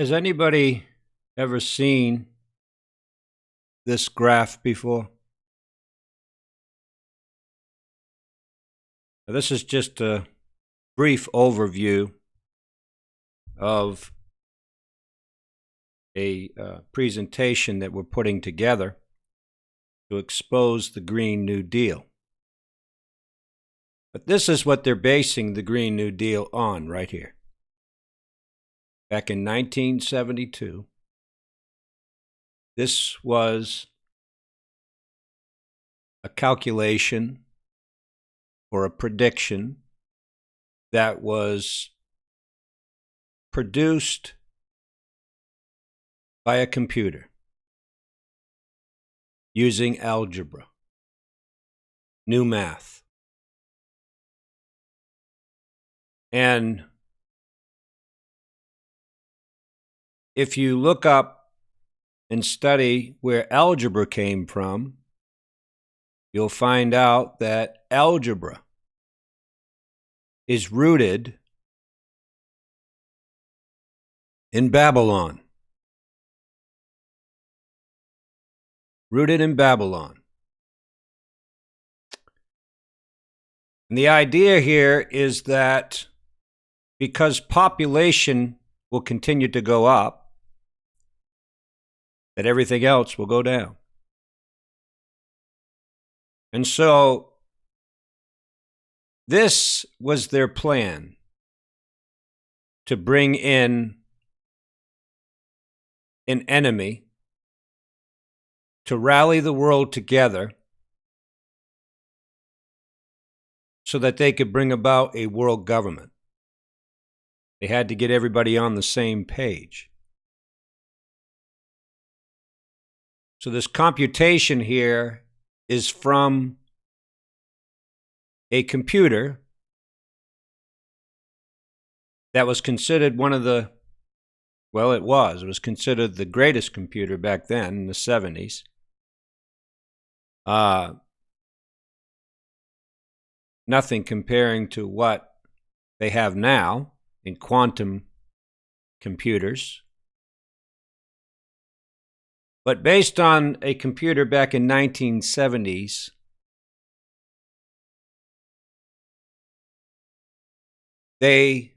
Has anybody ever seen this graph before? Now, this is just a brief overview of a presentation that we're putting together to expose the Green New Deal. But this is what they're basing the Green New Deal on right here. Back in 1972, this was a calculation or a prediction that was produced by a computer using algebra, new math. And if you look up and study where algebra came from, you'll find out that algebra is rooted in Babylon. Rooted in Babylon. And the idea here is that because population will continue to go up, that everything else will go down. And so this was their plan, to bring in an enemy, to rally the world together so that they could bring about a world government. They had to get everybody on the same page. So this computation here is from a computer that was considered one of the, well, it was considered the greatest computer back then in the 70s. Nothing comparing to what they have now in quantum computers. But based on a computer back in 1970s, they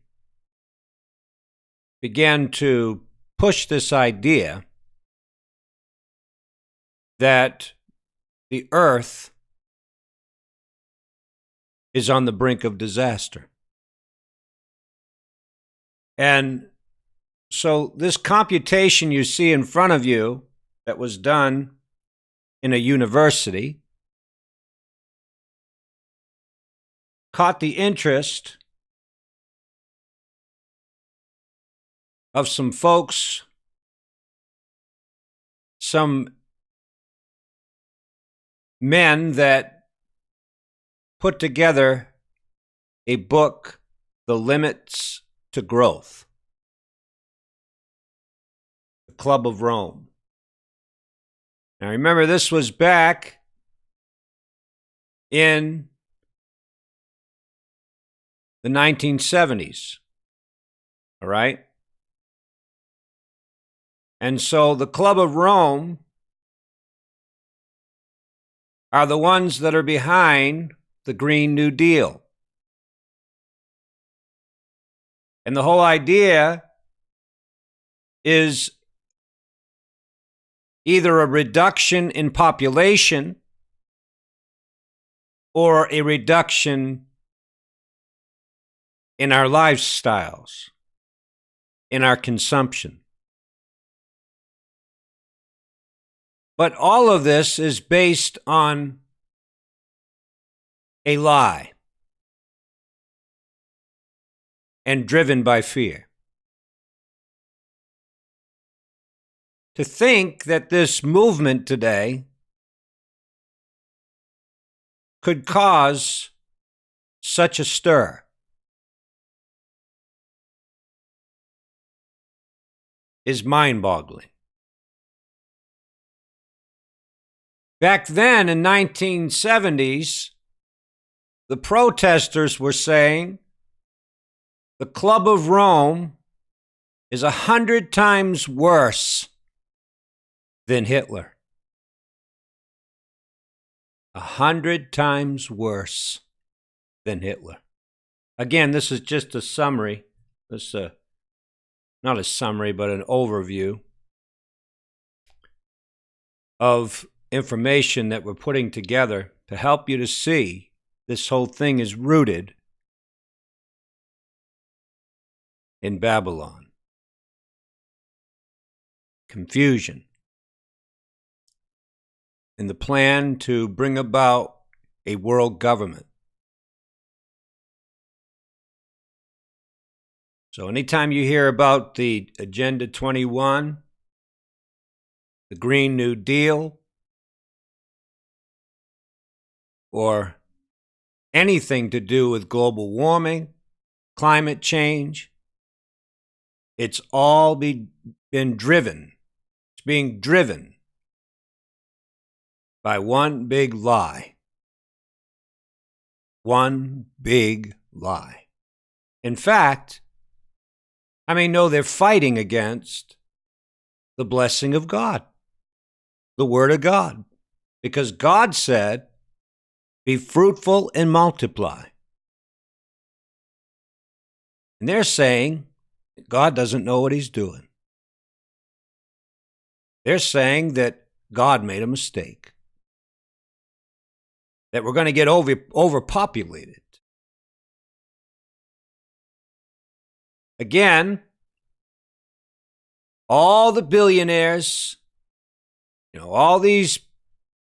began to push this idea that the Earth is on the brink of disaster. And so this computation you see in front of you that was done in a university caught the interest of some folks, some men that put together a book, The Limits to Growth, the Club of Rome. Now remember, this was back in the 1970s, all right? And so the Club of Rome are the ones that are behind the Green New Deal. And the whole idea is either a reduction in population or a reduction in our lifestyles, in our consumption. But all of this is based on a lie and driven by fear. To think that this movement today could cause such a stir is mind-boggling. Back then in 1970s, the protesters were saying the Club of Rome is 100 times worse than Hitler. 100 times worse than Hitler. Again, this is just a summary. This not a summary, but an overview of information that we're putting together to help you to see this whole thing is rooted in Babylon. Confusion. And the plan to bring about a world government. So anytime you hear about the Agenda 21, the Green New Deal, or anything to do with global warming, climate change, it's all been driven. It's being driven by one big lie. One big lie. In fact, no, they're fighting against the blessing of God, the Word of God, because God said, be fruitful and multiply. And they're saying God doesn't know what he's doing. They're saying that God made a mistake, that we're going to get overpopulated. Again, all the billionaires, all these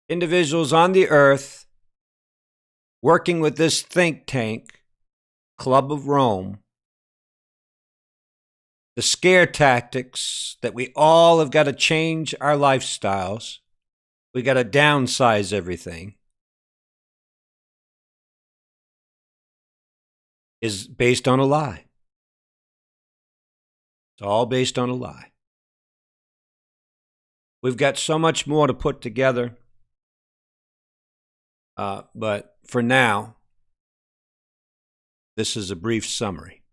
individuals on the earth working with this think tank, Club of Rome, the scare tactics that we all have got to change our lifestyles, we got to downsize everything, is based on a lie. It's all based on a lie. We've got so much more to put together, but for now, this is a brief summary.